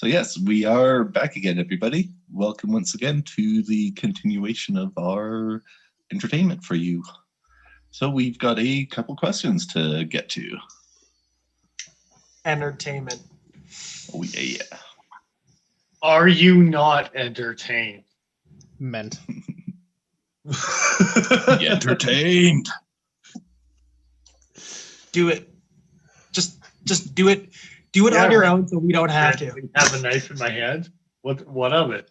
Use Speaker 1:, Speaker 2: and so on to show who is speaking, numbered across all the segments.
Speaker 1: So yes, we are back again, everybody. Welcome once again to the continuation of our entertainment for you. So we've got a couple questions to get to.
Speaker 2: Entertainment.
Speaker 1: Oh yeah.
Speaker 3: Are you not entertained?
Speaker 4: Meant.
Speaker 1: Be entertained.
Speaker 2: Do it. Just do it. Do it on your own, so we don't have to.
Speaker 3: Have a knife in my hand. What of it?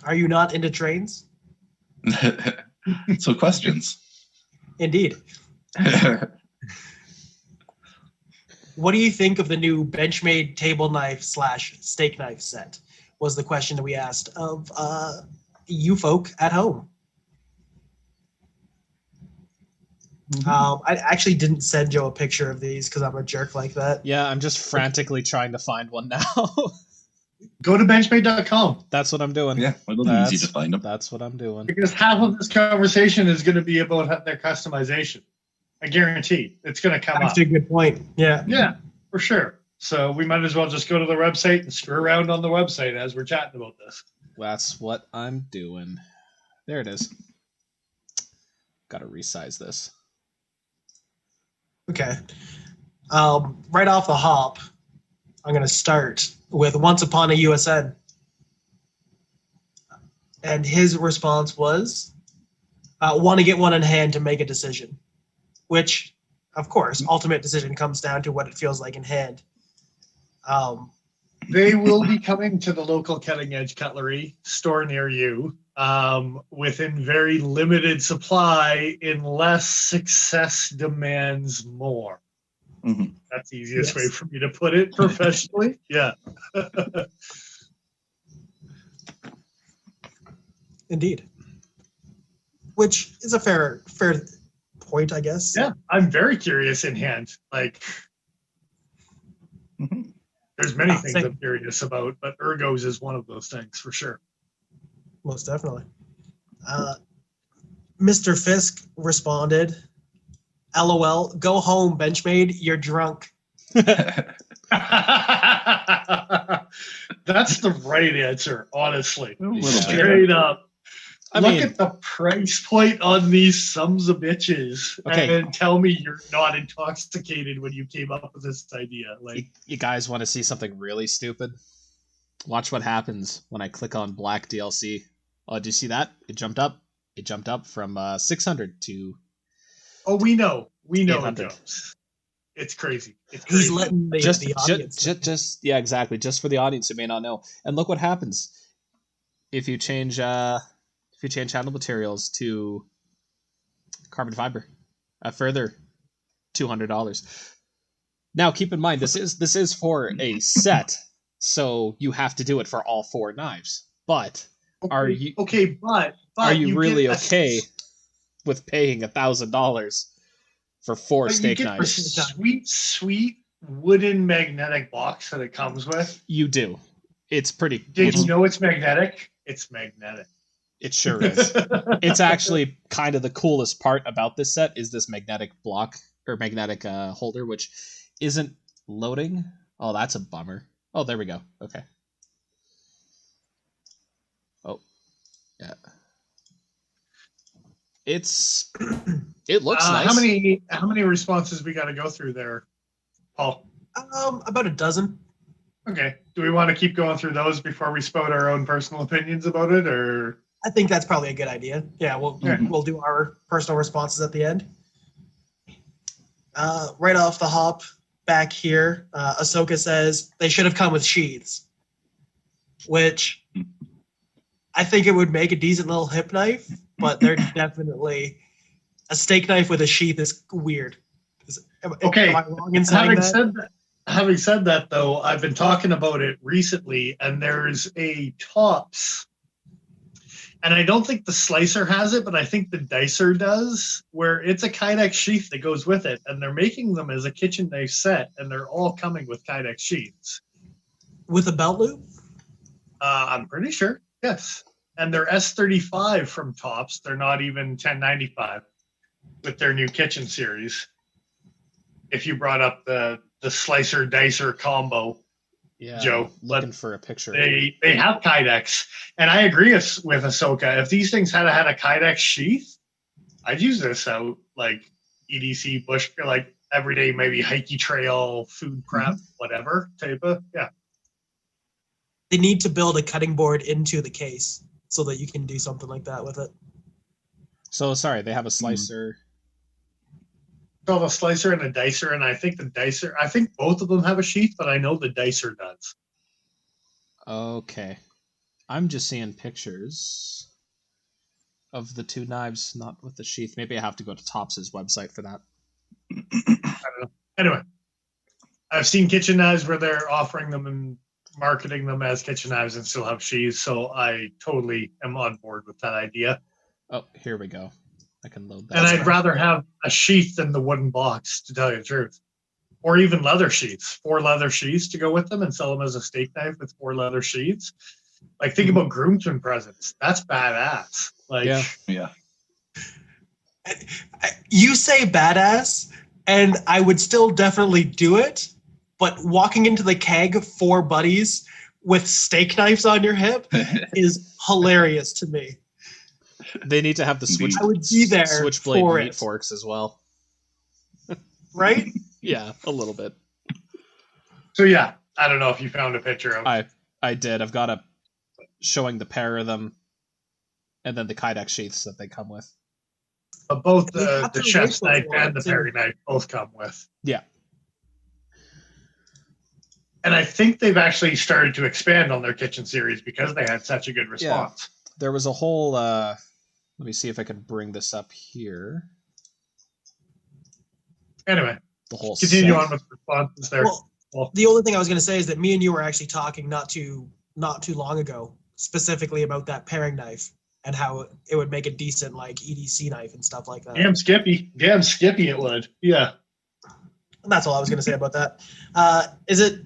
Speaker 2: Are you not into trains?
Speaker 1: So questions.
Speaker 2: Indeed. What do you think of the new Benchmade Table Knife / steak knife set? Was the question that we asked of you folk at home. I actually didn't send Joe a picture of these because I'm a jerk like that.
Speaker 4: Yeah, I'm just frantically trying to find one now.
Speaker 3: Go to benchmade.com.
Speaker 4: That's what I'm doing.
Speaker 1: Yeah, it'll be easy to find them.
Speaker 4: That's what I'm doing.
Speaker 3: Because half of this conversation is going to be about their customization. I guarantee it's going to come
Speaker 2: That's
Speaker 3: up.
Speaker 2: a good point. Yeah.
Speaker 3: Yeah, for sure. So we might as well just go to the website and screw around on the website as we're chatting about this.
Speaker 4: That's what I'm doing. There it is. Got to resize this.
Speaker 2: Okay. Right off the hop, I'm going to start with Once Upon a USN. And his response was, want to get one in hand to make a decision. Which, of course, ultimate decision comes down to what it feels like in hand.
Speaker 3: They will be coming to the local cutting edge cutlery store near you within very limited supply unless success demands more.
Speaker 1: Mm-hmm.
Speaker 3: That's the easiest way for me to put it professionally. Yeah.
Speaker 2: Indeed. Which is a fair point, I guess.
Speaker 3: Yeah, I'm very curious in hand. Like, there's many things I'm curious about, but ergos is one of those things for sure.
Speaker 2: Most definitely. Mr. Fisk responded, LOL, go home, Benchmade, you're drunk.
Speaker 3: That's the right answer, honestly. Straight up. Look at the price point on these sums of bitches and tell me you're not intoxicated when you came up with this idea. Like,
Speaker 4: you guys want to see something really stupid? Watch what happens when I click on black DLC. Oh, did you see that? It jumped up. It jumped up from 600 to.
Speaker 3: Oh, we know it goes. It's crazy. It's crazy.
Speaker 2: He's letting the audience.
Speaker 4: Just yeah, exactly. Just for the audience who may not know. And look what happens if you change handle materials to carbon fiber, a further $200. Now, keep in mind this is for a set, so you have to do it for all 4 knives. But are you really okay with paying $1,000 for 4 steak knives?
Speaker 3: Sweet wooden magnetic box that it comes with.
Speaker 4: You do. It's pretty.
Speaker 3: Did you know it's magnetic? It's magnetic.
Speaker 4: It sure is. It's actually kind of the coolest part about this set is this magnetic block or magnetic holder, which isn't loading. Oh, that's a bummer. Oh, there we go. Okay. Oh, yeah. It looks nice.
Speaker 3: How many responses we got to go through there, Paul?
Speaker 2: About a dozen.
Speaker 3: Okay. Do we want to keep going through those before we spout our own personal opinions about it, or?
Speaker 2: I think that's probably a good idea. Yeah, we'll do our personal responses at the end. Right off the hop, back here, Ahsoka says they should have come with sheaths, which I think it would make a decent little hip knife, but they're definitely a steak knife with a sheath is weird.
Speaker 3: Okay.
Speaker 2: Am I wrong in saying that?
Speaker 3: Having said that, though, I've been talking about it recently, and there's a Tops. And I don't think the slicer has it, but I think the dicer does, where it's a Kydex sheath that goes with it. And they're making them as a kitchen knife set, and they're all coming with Kydex sheaths.
Speaker 2: With a belt loop?
Speaker 3: I'm pretty sure, yes. And they're S35 from Tops. They're not even 1095 with their new kitchen series. If you brought up the slicer-dicer combo.
Speaker 4: Yeah,
Speaker 3: Joe.
Speaker 4: looking for a picture.
Speaker 3: They have Kydex, and I agree with Ahsoka. If these things had a Kydex sheath, I'd use this out like EDC bush, like everyday maybe hikey trail, food prep, whatever type of
Speaker 2: They need to build a cutting board into the case so that you can do something like that with it.
Speaker 4: So sorry, they have a slicer.
Speaker 3: So a slicer and a dicer, and I think both of them have a sheath, but I know the dicer does.
Speaker 4: Okay. I'm just seeing pictures of the two knives, not with the sheath. Maybe I have to go to Topps' website for that.
Speaker 3: I don't know. Anyway, I've seen kitchen knives where they're offering them and marketing them as kitchen knives and still have sheaths, so I totally am on board with that idea.
Speaker 4: Oh, here we go. I can load that.
Speaker 3: And I'd rather have a sheath than the wooden box, to tell you the truth. Or even leather sheaths, 4 leather sheaths to go with them and sell them as a steak knife with 4 leather sheaths. Like, think about groomsmen presents. That's badass. Like,
Speaker 1: Yeah.
Speaker 2: You say badass, and I would still definitely do it, but walking into the keg 4 buddies with steak knives on your hip is hilarious to me.
Speaker 4: They need to have the
Speaker 2: I would be there
Speaker 4: switchblade
Speaker 2: for
Speaker 4: meat
Speaker 2: it.
Speaker 4: forks as well.
Speaker 2: Right?
Speaker 4: Yeah, a little bit.
Speaker 3: so yeah, I don't know if you found a picture of.
Speaker 4: I did. I've got a showing the pair of them, and then the Kydex sheaths that they come with.
Speaker 3: But both
Speaker 2: They have
Speaker 3: the
Speaker 2: to
Speaker 3: chef's
Speaker 2: wait for
Speaker 3: knife
Speaker 2: a while,
Speaker 3: and the
Speaker 2: too.
Speaker 3: paring knife both come with.
Speaker 4: Yeah.
Speaker 3: And I think they've actually started to expand on their kitchen series because they had such a good response.
Speaker 4: There was a whole. Let me see if I can bring this up here.
Speaker 3: Anyway,
Speaker 4: The whole
Speaker 3: continue
Speaker 4: set.
Speaker 3: on with responses there.
Speaker 2: Well, the only thing I was going to say is that me and you were actually talking not too long ago, specifically about that paring knife and how it would make a decent like EDC knife and stuff like that.
Speaker 3: Damn Skippy it would. Yeah.
Speaker 2: And that's all I was going to say about that. Is it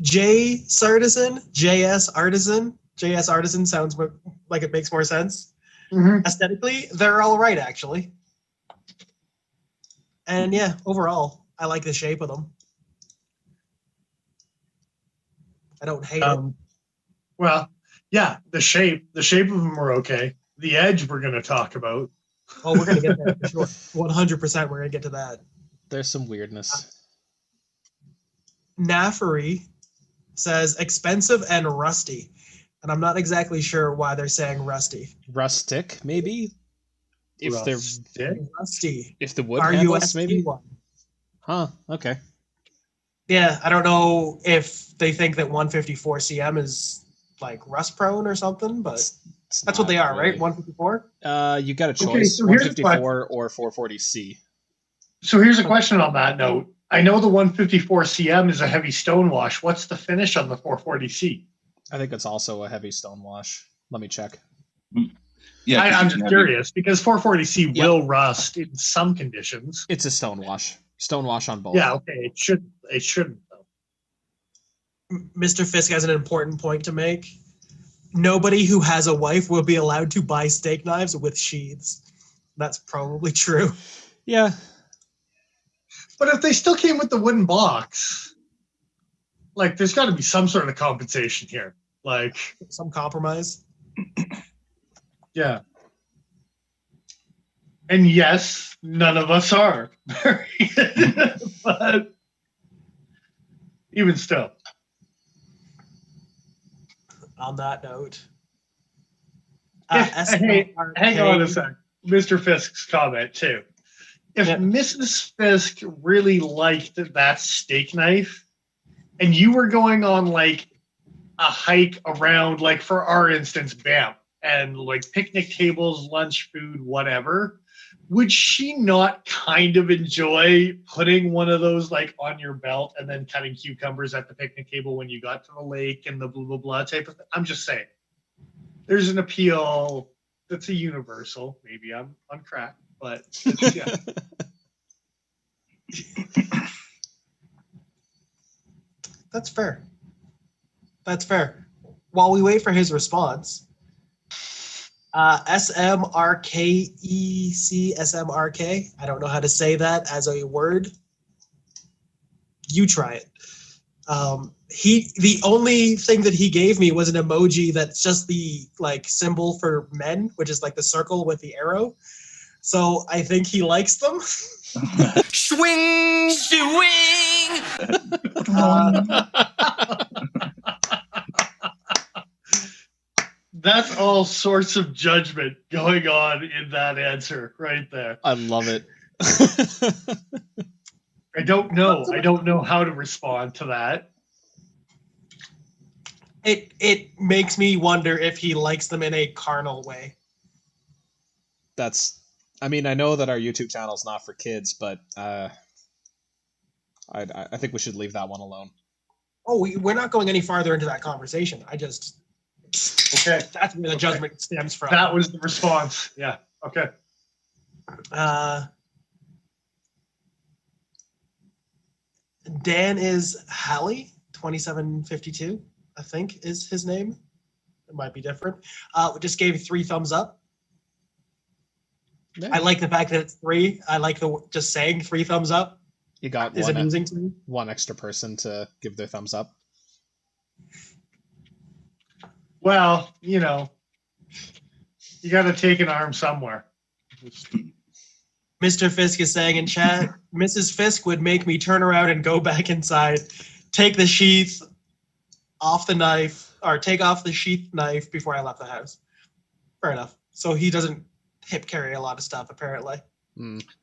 Speaker 2: JS Artisan? JS Artisan sounds like it makes more sense.
Speaker 3: Mm-hmm.
Speaker 2: Aesthetically, they're all right, actually. And yeah, overall, I like the shape of them. I don't hate it.
Speaker 3: Well, yeah, the shape of them are okay. The edge we're going to talk about.
Speaker 2: Oh, we're going to get there for sure. 100% we're going to get to that.
Speaker 4: There's some weirdness.
Speaker 2: Naffery says expensive and rusty. And I'm not exactly sure why they're saying rusty.
Speaker 4: Rustic, maybe? If they're
Speaker 2: Rusty.
Speaker 4: if the wood handles, maybe?
Speaker 2: one.
Speaker 4: Huh, okay.
Speaker 2: Yeah, I don't know if they think that 154 CM is like rust prone or something, but
Speaker 4: It's
Speaker 2: that's what they
Speaker 4: not
Speaker 2: are,
Speaker 4: really.
Speaker 2: right? 154?
Speaker 4: You got a choice,
Speaker 3: Okay, so here's the
Speaker 4: 154 or 440C.
Speaker 3: So here's a question on that note. I know the 154 CM is a heavy stone wash. What's the finish on the 440C?
Speaker 4: I think it's also a heavy stone wash. Let me check.
Speaker 1: Yeah,
Speaker 3: I'm just curious because 440C will rust in some conditions.
Speaker 4: It's a stone wash. Stone wash on both.
Speaker 3: Yeah, okay. It shouldn't though.
Speaker 2: Mr. Fisk has an important point to make. Nobody who has a wife will be allowed to buy steak knives with sheaths. That's probably true.
Speaker 4: Yeah.
Speaker 3: But if they still came with the wooden box, like there's got to be some sort of compensation here. Like,
Speaker 2: Some compromise.
Speaker 3: yeah. And yes, none of us are. But even still.
Speaker 2: On that note.
Speaker 3: Hey, hang on a sec. Mr. Fisk's comment, too. If
Speaker 2: Yeah.
Speaker 3: Mrs. Fisk really liked that steak knife, and you were going on like a hike around, like for our instance, Banff, and like picnic tables, lunch food, whatever, would she not kind of enjoy putting one of those like on your belt and then cutting cucumbers at the picnic table when you got to the lake and the blah, blah, blah type of thing? I'm just saying. There's an appeal that's a universal. Maybe I'm on crack, but it's, yeah.
Speaker 2: That's fair. That's fair. While we wait for his response, SMRKEC, I don't know how to say that as a word. You try it. The only thing that he gave me was an emoji that's just the like symbol for men, which is like the circle with the arrow. So I think he likes them.
Speaker 5: Swing, swing.
Speaker 3: That's all sorts of judgment going on in that answer right there.
Speaker 4: I love it.
Speaker 3: I don't know. I don't know how to respond to that.
Speaker 2: It makes me wonder if he likes them in a carnal way.
Speaker 4: I mean, I know that our YouTube channel is not for kids, but I think we should leave that one alone.
Speaker 2: Oh, we're not going any farther into that conversation.
Speaker 3: Okay.
Speaker 2: That's where the judgment stems from.
Speaker 3: That was the response. Yeah. Okay.
Speaker 2: Dan is Hallie, 2752, I think is his name. It might be different. Just gave 3 thumbs up.
Speaker 4: Yeah.
Speaker 2: I like the fact that it's 3. I like just saying 3 thumbs up.
Speaker 4: You got
Speaker 2: Is amusing to me.
Speaker 4: one extra person to give their thumbs up.
Speaker 3: Well, you got to take an arm somewhere.
Speaker 2: Mr. Fisk is saying in chat, Mrs. Fisk would make me turn around and go back inside, take the sheath off the knife, or take off the sheath knife before I left the house. Fair enough. So he doesn't hip carry a lot of stuff, apparently.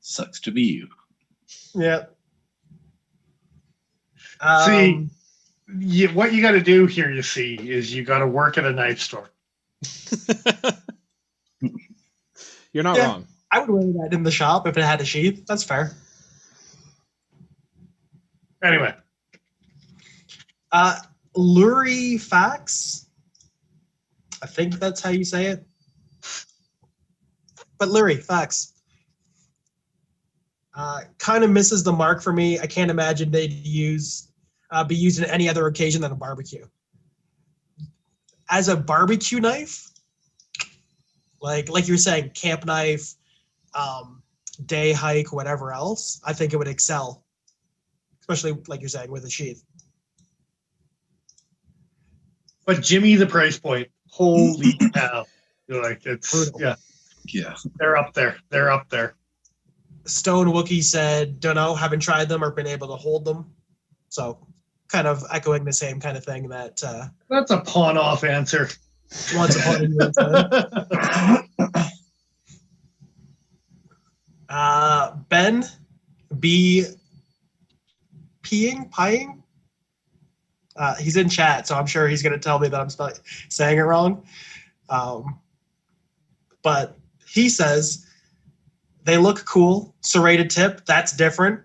Speaker 1: Sucks to be you.
Speaker 2: Yeah.
Speaker 3: What you got to do here, you see, is you got to work at a knife store.
Speaker 4: You're not wrong.
Speaker 2: I would wear that in the shop if it had a sheath. That's fair.
Speaker 3: Anyway.
Speaker 2: Lurie Fax. I think that's how you say it. But Lurie Fax. Kind of misses the mark for me. I can't imagine they'd be used in any other occasion than a barbecue. As a barbecue knife, like you were saying, camp knife, day hike, whatever else, I think it would excel, especially like you're saying with a sheath.
Speaker 3: But Jimmy, the price point, holy cow! It's
Speaker 2: brutal.
Speaker 1: Yeah.
Speaker 3: They're up there. They're up there.
Speaker 2: Stone Wookie said, "Don't know, haven't tried them or been able to hold them." So, kind of echoing the same kind of thing that.
Speaker 3: That's a pawn-off answer.
Speaker 2: Once upon a year time. Ben B. Pieing? He's in chat, so I'm sure he's going to tell me that I'm saying it wrong. But he says, they look cool. Serrated tip, that's different.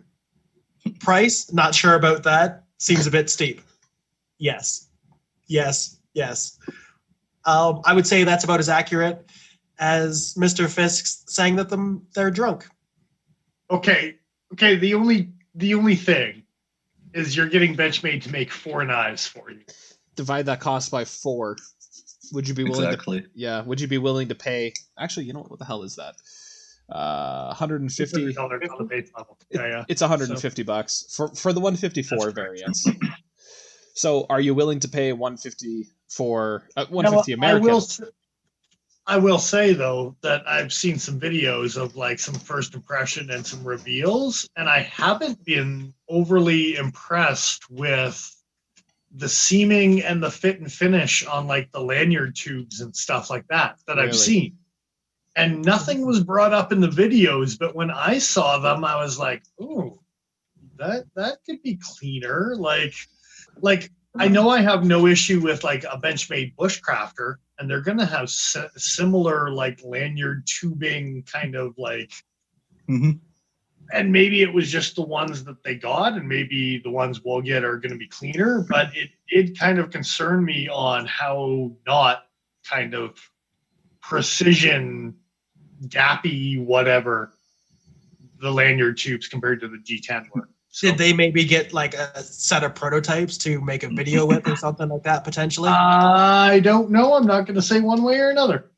Speaker 2: Price, not sure about that. Seems a bit steep. Yes. I would say that's about as accurate as Mr. Fisk saying that they're drunk.
Speaker 3: Okay. The only thing is you're getting Benchmade to make 4 knives for you.
Speaker 4: Divide that cost by 4. Would you be willing
Speaker 1: Exactly.
Speaker 4: would you be willing to pay? Actually, you know what the hell is that? 150
Speaker 3: $100 on the base level. Yeah.
Speaker 4: It's $150 for the 154 variants. So, are you willing to pay 150 for 150 American?
Speaker 3: I will say though that I've seen some videos of like some first impression and some reveals, and I haven't been overly impressed with the seaming and the fit and finish on like the lanyard tubes and stuff like that
Speaker 4: Really?
Speaker 3: I've seen. And nothing was brought up in the videos, but when I saw them, I was like, "Ooh, that could be cleaner." Like I know I have no issue with like a Benchmade Bushcrafter, and they're gonna have similar like lanyard tubing kind of like.
Speaker 1: Mm-hmm.
Speaker 3: And maybe it was just the ones that they got, and maybe the ones we'll get are going to be cleaner. But it did kind of concern me on how not kind of precision, gappy, whatever the lanyard tubes compared to the G10 were. So,
Speaker 2: Did they maybe get like a set of prototypes to make a video with or something like that potentially?
Speaker 3: I don't know. I'm not going to say one way or another.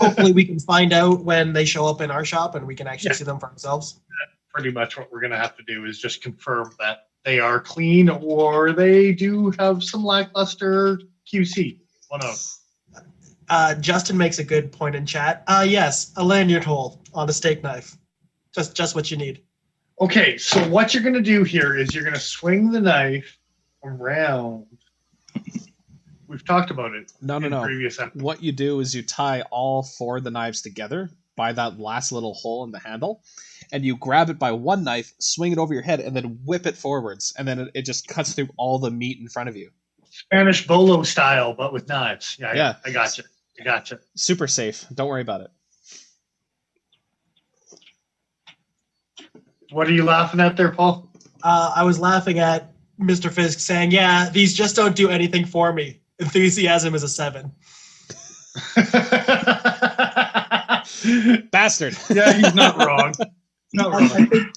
Speaker 2: Hopefully we can find out when they show up in our shop and we can actually see them for ourselves.
Speaker 3: Pretty much what we're going to have to do is just confirm that they are clean or they do have some lackluster QC. One of.
Speaker 2: Justin makes a good point in chat. Yes, a lanyard hole on a steak knife. Just what you need.
Speaker 3: Okay, so what you're going to do here is you're going to swing the knife around. We've talked about it.
Speaker 4: No.
Speaker 3: Previous episodes.
Speaker 4: What you do is you tie all 4 of the knives together by that last little hole in the handle, and you grab it by one knife, swing it over your head, and then whip it forwards, and then it just cuts through all the meat in front of you.
Speaker 3: Spanish bolo style, but with knives.
Speaker 4: Yeah.
Speaker 3: I got you.
Speaker 4: Super safe. Don't worry about it.
Speaker 3: What are you laughing at there, Paul?
Speaker 2: I was laughing at Mr. Fisk saying, "Yeah, these just don't do anything for me." Enthusiasm is a 7.
Speaker 4: Bastard.
Speaker 3: Yeah, he's not wrong. Not wrong.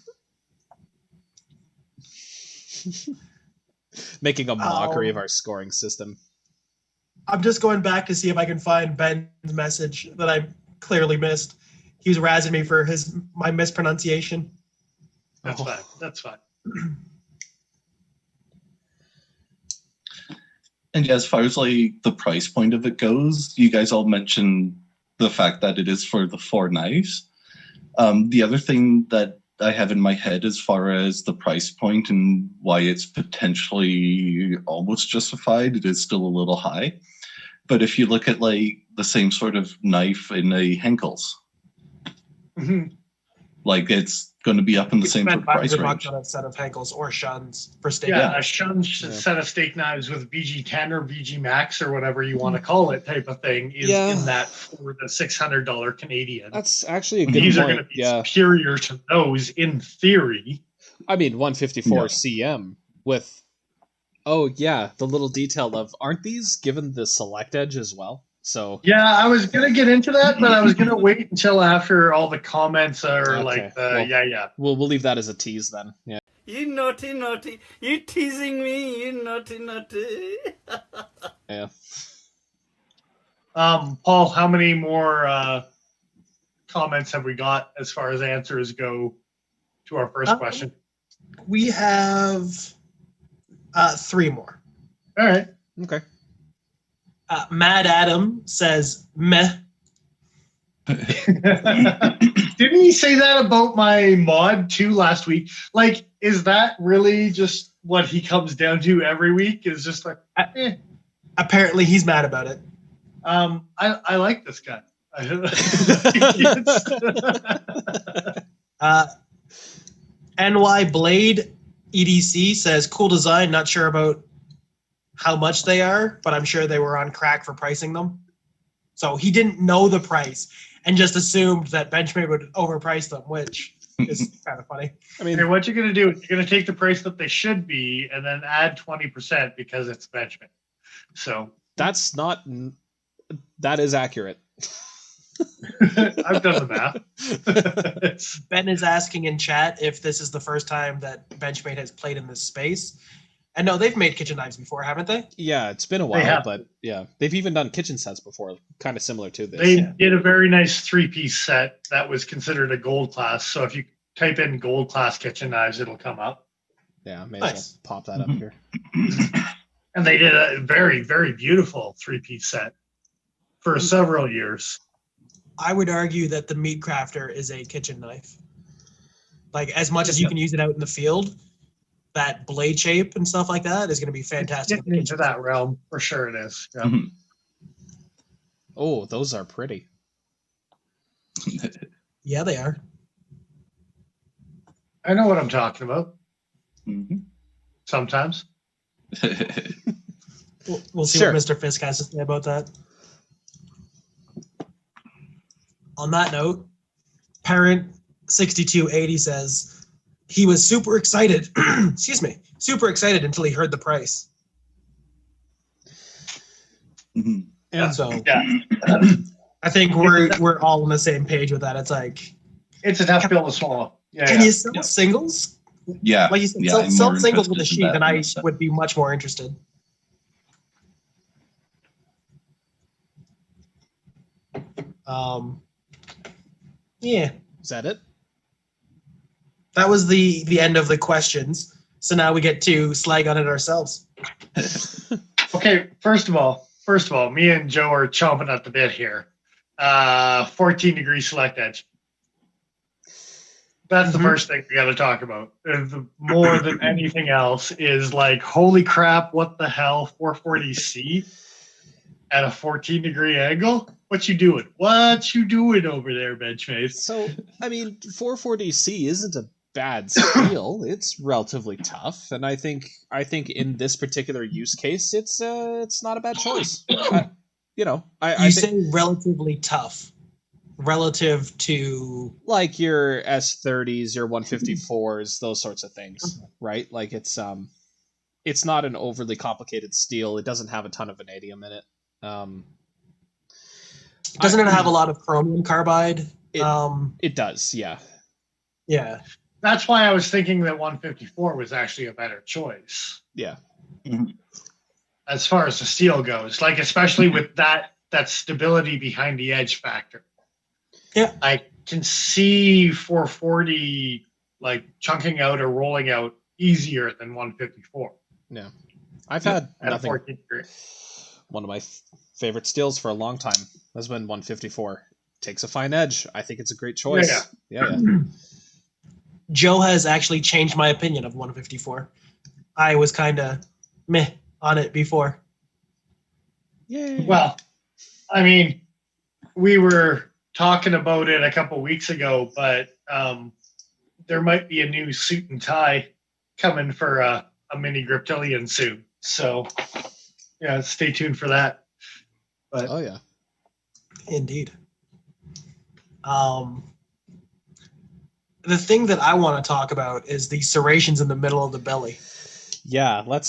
Speaker 4: Making a mockery of our scoring system.
Speaker 2: I'm just going back to see if I can find Ben's message that I clearly missed. He was razzing me for my mispronunciation.
Speaker 3: That's fine. That's fine.
Speaker 1: And yeah, as far as like the price point of it goes, you guys all mentioned the fact that it is for the 4 knives. The other thing that I have in my head as far as the price point and why it's potentially almost justified, it is still a little high. But if you look at like the same sort of knife in a Henkel's, like it's going to be up in the same sort of price range.
Speaker 2: On a set of Henkels or Shuns for steak.
Speaker 3: Yeah, a Shun set of steak knives with BG10 or BG Max or whatever you want to call it type of thing is in that for the $600 Canadian.
Speaker 4: That's actually a good
Speaker 3: These
Speaker 4: point.
Speaker 3: are going to be superior to those in theory.
Speaker 4: I mean, 154 CM with, the little detail of, aren't these given the select edge as well? So
Speaker 3: yeah, I was gonna get into that, but I was gonna wait until after all the comments are
Speaker 4: We'll leave that as a tease then. Yeah.
Speaker 5: You naughty, you teasing me, you naughty.
Speaker 4: Yeah.
Speaker 3: Paul, how many more comments have we got as far as answers go to our first question?
Speaker 2: We have 3 more.
Speaker 3: All right.
Speaker 4: Okay.
Speaker 2: Mad Adam says, meh.
Speaker 3: Didn't he say that about my mod too last week? Like, is that really just what he comes down to every week? Is just like, eh.
Speaker 2: Apparently he's mad about it.
Speaker 3: I like this guy.
Speaker 2: NY Blade EDC says, cool design, not sure about how much they are, but I'm sure they were on crack for pricing them. So he didn't know the price and just assumed that Benchmade would overprice them, which is kind of funny.
Speaker 3: I mean, what you're going to do is you're going to take the price that they should be and then add 20% because it's Benchmade. So
Speaker 4: that is accurate.
Speaker 3: I've done the math.
Speaker 2: Ben is asking in chat if this is the first time that Benchmade has played in this space. And no, they've made kitchen knives before, haven't they?
Speaker 4: Yeah, it's been a while, but yeah. They've even done kitchen sets before, kind of similar to this.
Speaker 3: They did a very nice 3-piece set that was considered a gold class. So if you type in gold class kitchen knives, it'll come up.
Speaker 4: Yeah, maybe I'll pop that up here.
Speaker 3: And they did a very, very beautiful 3-piece set for several years.
Speaker 2: I would argue that the Meat Crafter is a kitchen knife. Like, as much as you can use it out in the field, that blade shape and stuff like that is going to be fantastic.
Speaker 3: Getting into that realm, for sure it is. Yeah.
Speaker 1: Mm-hmm.
Speaker 4: Oh, those are pretty.
Speaker 2: Yeah, they are.
Speaker 3: I know what I'm talking about.
Speaker 1: Mm-hmm.
Speaker 3: Sometimes.
Speaker 2: We'll see what Mr. Fisk has to say about that. On that note, Parent 6280 says, he was super excited. Super excited until he heard the price.
Speaker 1: Mm-hmm.
Speaker 2: Yeah. So I think we're all on the same page with that. It's like
Speaker 3: it's a tough pill to swallow. Yeah,
Speaker 2: can you sell singles?
Speaker 1: Yeah.
Speaker 2: Like you said, sell singles with a sheet, and I would be much more interested. Yeah.
Speaker 4: Is that it?
Speaker 2: That was the end of the questions. So now we get to slag on it ourselves.
Speaker 3: Okay, first of all, me and Joe are chomping at the bit here. 14-degree select edge. That's the first thing we got to talk about. More than anything else is like, holy crap, what the hell, 440C at a 14-degree angle? What you doing? What you doing over there, Benchmade?
Speaker 4: So, I mean, 440C isn't a bad steel. It's relatively tough, and I think in this particular use case, it's not a bad choice. I
Speaker 2: say relatively tough, relative to
Speaker 4: like your S30s, your 154s, those sorts of things, right? Like it's not an overly complicated steel. It doesn't have a ton of vanadium in it.
Speaker 2: Doesn't it have a lot of chromium carbide?
Speaker 4: It does, yeah.
Speaker 2: Yeah.
Speaker 3: That's why I was thinking that 154 was actually a better choice.
Speaker 4: Yeah.
Speaker 3: As far as the steel goes, like especially with that stability behind the edge factor.
Speaker 2: Yeah.
Speaker 3: I can see 440 like chunking out or rolling out easier than 154.
Speaker 4: Yeah. I've had
Speaker 3: at
Speaker 4: nothing.
Speaker 3: 14 degree.
Speaker 4: One of my favorite steels for a long time has been 154. Takes a fine edge. I think it's a great choice. Yeah.
Speaker 2: Joe has actually changed my opinion of 154. I was kind of meh on it before.
Speaker 4: Yay.
Speaker 3: Well, I mean, we were talking about it a couple weeks ago, but there might be a new suit and tie coming for a mini Griptilian soon. So, yeah, stay tuned for that. But,
Speaker 4: oh, yeah.
Speaker 2: Indeed. The thing that I want to talk about is the serrations in the middle of the belly.
Speaker 4: Yeah, let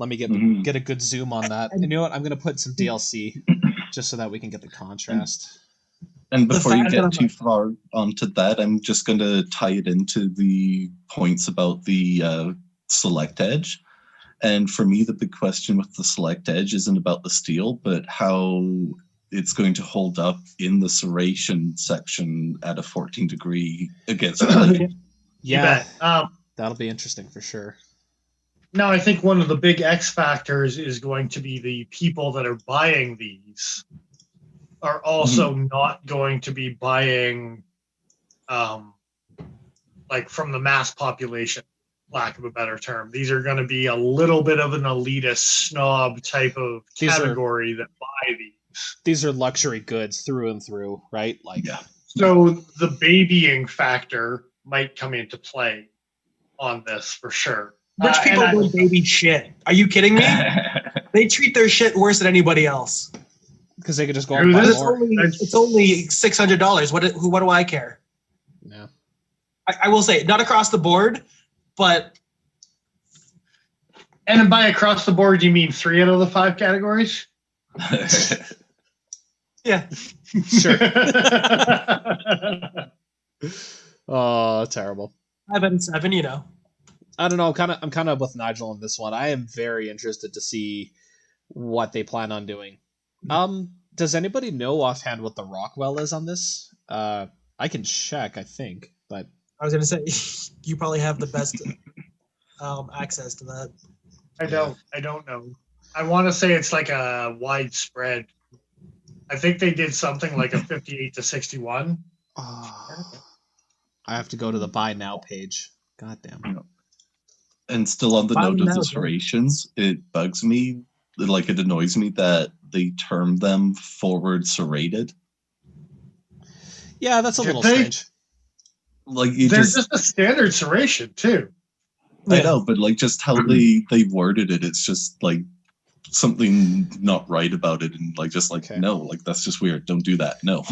Speaker 4: me get a good zoom on that. And you know what? I'm going to put some DLC just so that we can get the contrast.
Speaker 1: And before you get too far onto that, I'm just going to tie it into the points about the select edge. And for me, the big question with the select edge isn't about the steel, but how it's going to hold up in the serration section at a 14 degree against clay.
Speaker 4: Yeah, that'll be interesting for sure.
Speaker 3: Now, I think one of the big X factors is going to be the people that are buying these are also not going to be buying like from the mass population, lack of a better term. These are going to be a little bit of an elitist snob type of category that buy these.
Speaker 4: These are luxury goods through and through, right? Like,
Speaker 1: yeah.
Speaker 3: So the babying factor might come into play on this for sure.
Speaker 2: Rich people don't baby shit. Are you kidding me? They treat their shit worse than anybody else.
Speaker 4: Because they could just go and buy more.
Speaker 2: It's only $600. What do I care?
Speaker 4: Yeah.
Speaker 2: I will say, not across the board, but...
Speaker 3: And by across the board, you mean 3 out of the 5 categories?
Speaker 2: Yeah.
Speaker 4: Sure. Oh, terrible.
Speaker 2: 5 out of 7, you know.
Speaker 4: I don't know. I'm kind of with Nigel on this one. I am very interested to see what they plan on doing. Does anybody know offhand what the Rockwell is on this? I can check, I think, but
Speaker 2: I was gonna say you probably have the best access to that.
Speaker 3: I don't know. I want to say it's like a widespread. I think they did something like a 58 to 61.
Speaker 4: I have to go to the buy now page. God damn.
Speaker 1: And still on the note of the serrations, it bugs me, like it annoys me that they term them forward serrated.
Speaker 4: Yeah, that's a little strange.
Speaker 1: Like
Speaker 3: they're just a standard serration too.
Speaker 1: I know, but like just how they worded it, it's just like something not right about it, and like just like no, like that's just weird. Don't do that. No.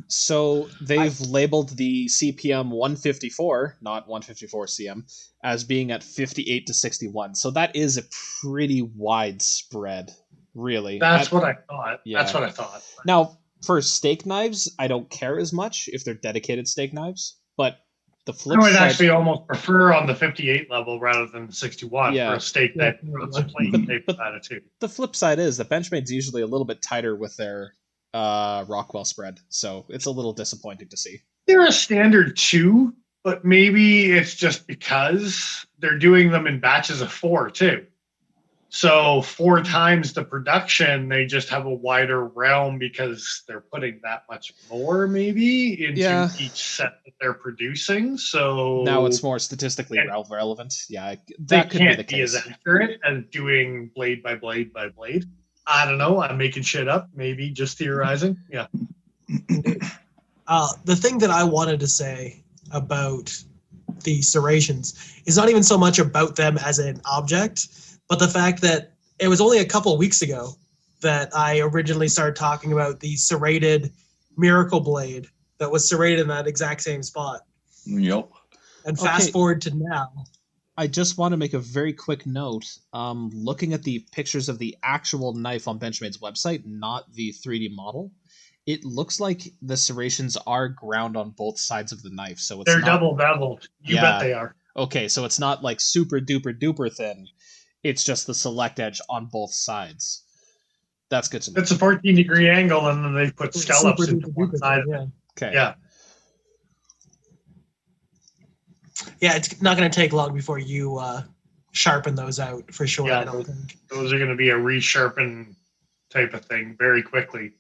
Speaker 4: So they've labeled the CPM 154, not 154 CM, as being at 58 to 61. So that is a pretty wide spread, really.
Speaker 3: That's what I thought.
Speaker 4: Yeah.
Speaker 3: That's what I thought.
Speaker 4: Now, for steak knives, I don't care as much if they're dedicated steak knives, but the flip
Speaker 3: I would
Speaker 4: side,
Speaker 3: actually almost prefer on the 58 level rather than 61 for a steak that runs a plain tape attitude.
Speaker 4: The flip side is that Benchmade's usually a little bit tighter with their Rockwell spread, so it's a little disappointing to see.
Speaker 3: They're a standard 2, But maybe it's just because they're doing them in batches of 4 too. So 4 times the production, they just have a wider realm because they're putting that much more maybe into each set that they're producing. So
Speaker 4: now it's more statistically relevant. Yeah,
Speaker 3: they
Speaker 4: that could be the
Speaker 3: can't be
Speaker 4: case.
Speaker 3: as accurate as doing blade by blade by blade. I don't know. I'm making shit up. Maybe just theorizing. Yeah.
Speaker 2: The thing that I wanted to say about the serrations is not even so much about them as an object, but the fact that it was only a couple of weeks ago that I originally started talking about the serrated Miracle Blade that was serrated in that exact same spot.
Speaker 1: Yep.
Speaker 2: And fast forward to now.
Speaker 4: I just want to make a very quick note. Looking at the pictures of the actual knife on Benchmade's website, not the 3D model, it looks like the serrations are ground on both sides of the knife. So it's
Speaker 3: they're
Speaker 4: not,
Speaker 3: double beveled. You bet they are.
Speaker 4: Okay, so it's not like super duper duper thin. It's just the select edge on both sides. That's good to know.
Speaker 3: It's a 14-degree angle, and then they put scallops into one side.
Speaker 2: Yeah.
Speaker 4: Okay.
Speaker 3: Yeah.
Speaker 2: Yeah, it's not going to take long before you sharpen those out for sure.
Speaker 3: Yeah,
Speaker 2: I don't think.
Speaker 3: Those are going to be a resharpen type of thing very quickly,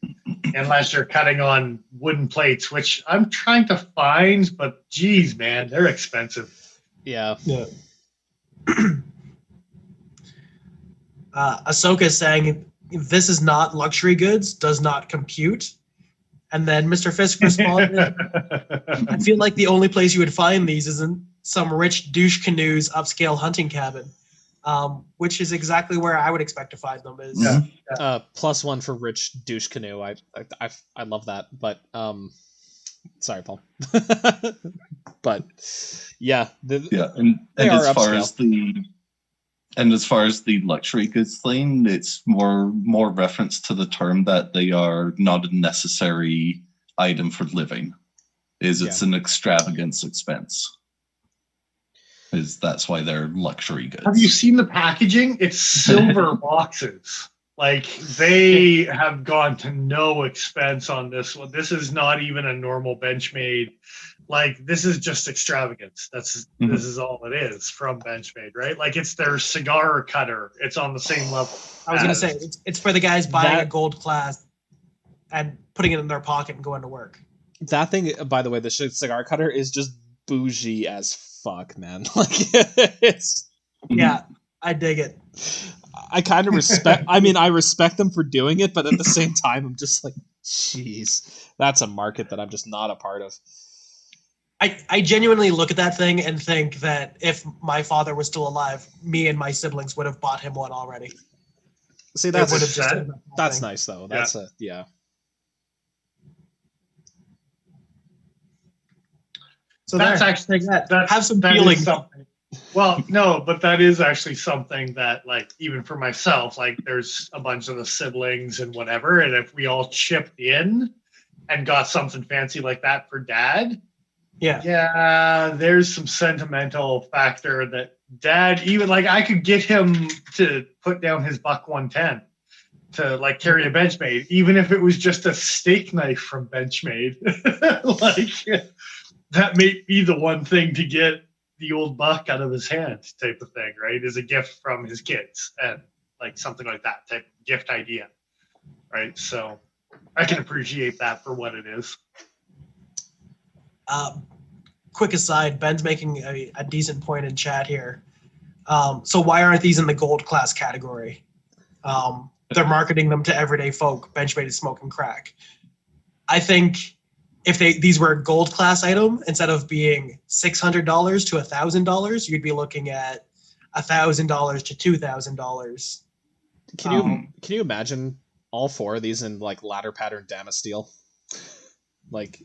Speaker 3: unless you're cutting on wooden plates, which I'm trying to find, but geez, man, they're expensive.
Speaker 4: Yeah.
Speaker 2: Yeah. Ahsoka is saying this is not luxury goods, does not compute. And then Mr. Fisk responded, I feel like the only place you would find these is in some rich douche canoe's upscale hunting cabin, which is exactly where I would expect to find them. Is
Speaker 4: +1 for rich douche canoe. I love that, but sorry, Paul. But yeah,
Speaker 1: and as far upscale. As far as the luxury goods thing, it's more reference to the term that they are not a necessary item for living. It's an extravagance expense. That's why they're luxury goods.
Speaker 3: Have you seen the packaging? It's silver boxes. Like, they have gone to no expense on this one. This is not even a normal Benchmade. Like, this is just extravagance. This is all it is from Benchmade, right? Like, it's their cigar cutter. It's on the same level.
Speaker 2: I was going to say, it's for the guys buying a gold class and putting it in their pocket and going to work.
Speaker 4: That thing, by the way, the cigar cutter is just bougie as fuck, man. Like, it's...
Speaker 2: Yeah, I dig it.
Speaker 4: I kind of respect... I mean, I respect them for doing it, but at the same time, I'm just like, jeez, that's a market that I'm just not a part of.
Speaker 2: I genuinely look at that thing and think that if my father was still alive, me and my siblings would have bought him one already.
Speaker 4: See, that's nice though. That's
Speaker 3: yeah.
Speaker 2: So
Speaker 3: that's actually
Speaker 2: have some feeling.
Speaker 3: Well, no, but that is actually something that, like, even for myself, like, there's a bunch of the siblings and whatever, and if we all chipped in and got something fancy like that for Dad. Yeah, there's some sentimental factor that Dad, even, like, I could get him to put down his buck 110 to, like, carry a Benchmade, even if it was just a steak knife from Benchmade. Like, that may be the one thing to get the old buck out of his hand type of thing, right? Is a gift from his kids and, like, something like that type of gift idea, right? So I can appreciate that for what it is.
Speaker 2: Quick aside, Ben's making a decent point in chat here. So why aren't these in the gold class category? They're marketing them to everyday folk. Benchmade is smoking crack. I think if these were a gold class item, instead of being $600 to $1,000, you'd be looking at $1,000 to $2,000.
Speaker 4: Can you imagine all 4 of these in, like, ladder pattern Damasteel? Like,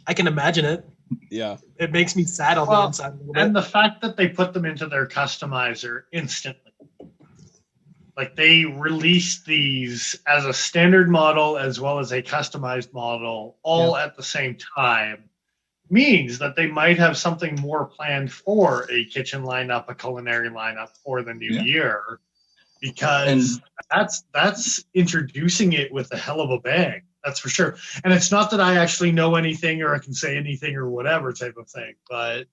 Speaker 2: I can imagine it.
Speaker 4: Yeah.
Speaker 2: It makes me sad on the inside a little bit.
Speaker 3: And the fact that they put them into their customizer instantly. Like, they released these as a standard model as well as a customized model all at the same time, means that they might have something more planned for a kitchen lineup, a culinary lineup for the new year, because that's introducing it with a hell of a bang. That's for sure. And it's not that I actually know anything or I can say anything or whatever type of thing, but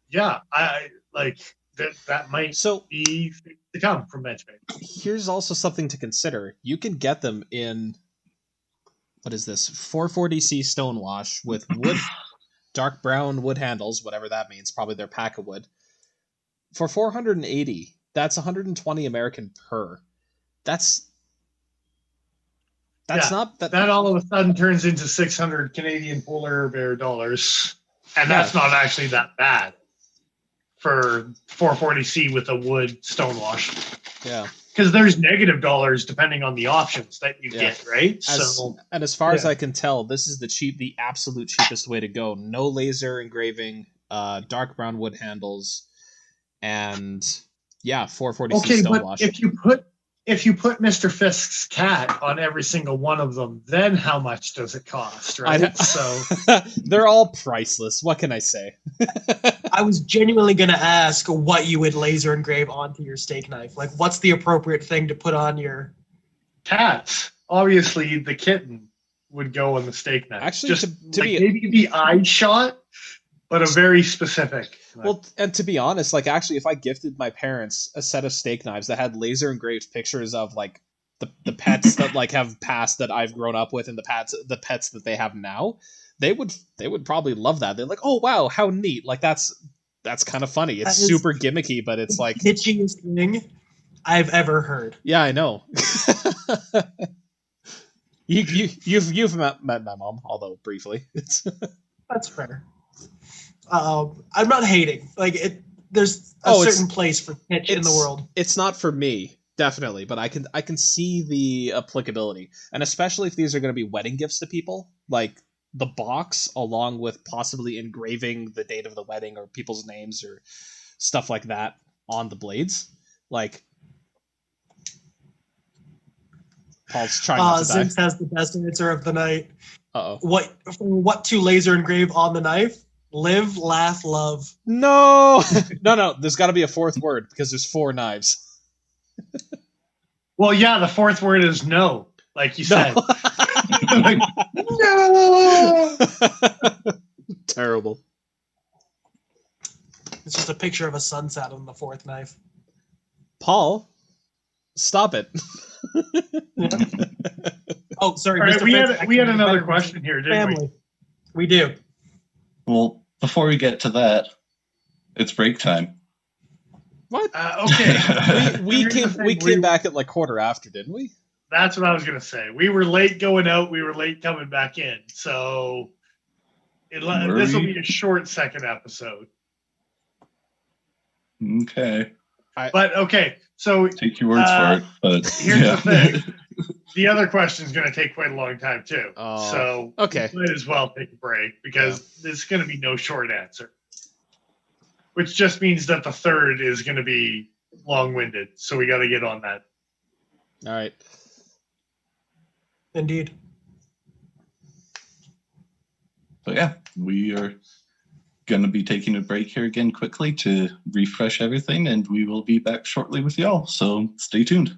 Speaker 3: yeah, I like that might
Speaker 4: So
Speaker 3: be to come from Benchmade.
Speaker 4: here's also something to consider. You can get them in, what is this, 440C stonewash with wood, dark brown wood handles, whatever that means, probably their pack of wood, for 480. That's 120 American per. That's
Speaker 3: Yeah,
Speaker 4: not that.
Speaker 3: That all of a sudden turns into 600 Canadian polar bear dollars, and that's not actually that bad for 440C with a wood stonewash.
Speaker 4: Yeah.
Speaker 3: Because there's negative dollars depending on the options that you get, right?
Speaker 4: And as far as I can tell, this is the absolute cheapest way to go. No laser engraving, dark brown wood handles, and 440C
Speaker 3: okay,
Speaker 4: stonewash.
Speaker 3: But if you put Mr. Fisk's cat on every single one of them, then how much does it cost, right? So
Speaker 4: they're all priceless. What can I say?
Speaker 2: I was genuinely going to ask what you would laser engrave onto your steak knife. Like, what's the appropriate thing to put on your
Speaker 3: cats? Obviously, the kitten would go on the steak knife.
Speaker 4: Actually,
Speaker 3: just to be maybe the eye shot, but a very specific.
Speaker 4: Well, and to be honest, like actually, if I gifted my parents a set of steak knives that had laser engraved pictures of like the pets that like have passed that I've grown up with and the pets that they have now, they would probably love that. They're like, oh wow, how neat! Like that's kind of funny. It's super gimmicky, but it's like
Speaker 2: the itchiest thing I've ever heard.
Speaker 4: Yeah, I know. You've met my mom, although briefly.
Speaker 2: That's fair. I'm not hating. Like there's a certain place for pitch in the world.
Speaker 4: It's not for me, definitely, but I can see the applicability, and especially if these are going to be wedding gifts to people, like the box along with possibly engraving the date of the wedding or people's names or stuff like that on the blades. Like Paul's trying not to die.
Speaker 2: Zinx has the best answer of the night.
Speaker 4: Uh-oh.
Speaker 2: What to laser engrave on the knife? Live, laugh, love.
Speaker 4: No. No. There's got to be a fourth word because there's 4 knives.
Speaker 3: Well, yeah, the fourth word is no, like you said.
Speaker 2: Like, no.
Speaker 4: Terrible.
Speaker 2: It's just a picture of a sunset on the 4th knife.
Speaker 4: Paul, stop it.
Speaker 2: Oh, sorry.
Speaker 3: All right, we had another question here, didn't
Speaker 2: we do.
Speaker 1: Well, before we get to that, it's break time.
Speaker 4: What?
Speaker 3: Okay.
Speaker 4: we came back at like quarter after, didn't we?
Speaker 3: That's what I was going to say. We were late going out. We were late coming back in. So this will be a short second episode.
Speaker 1: Okay.
Speaker 3: But okay, so
Speaker 1: take your words for it. But
Speaker 3: here's the thing. The other question is going to take quite a long time too. So
Speaker 4: okay,
Speaker 3: we might as well take a break because there's going to be no short answer. Which just means that the third is going to be long-winded. So we got to get on that.
Speaker 4: All right.
Speaker 2: Indeed.
Speaker 1: So yeah, we are going to be taking a break here again quickly to refresh everything, and we will be back shortly with y'all. So stay tuned.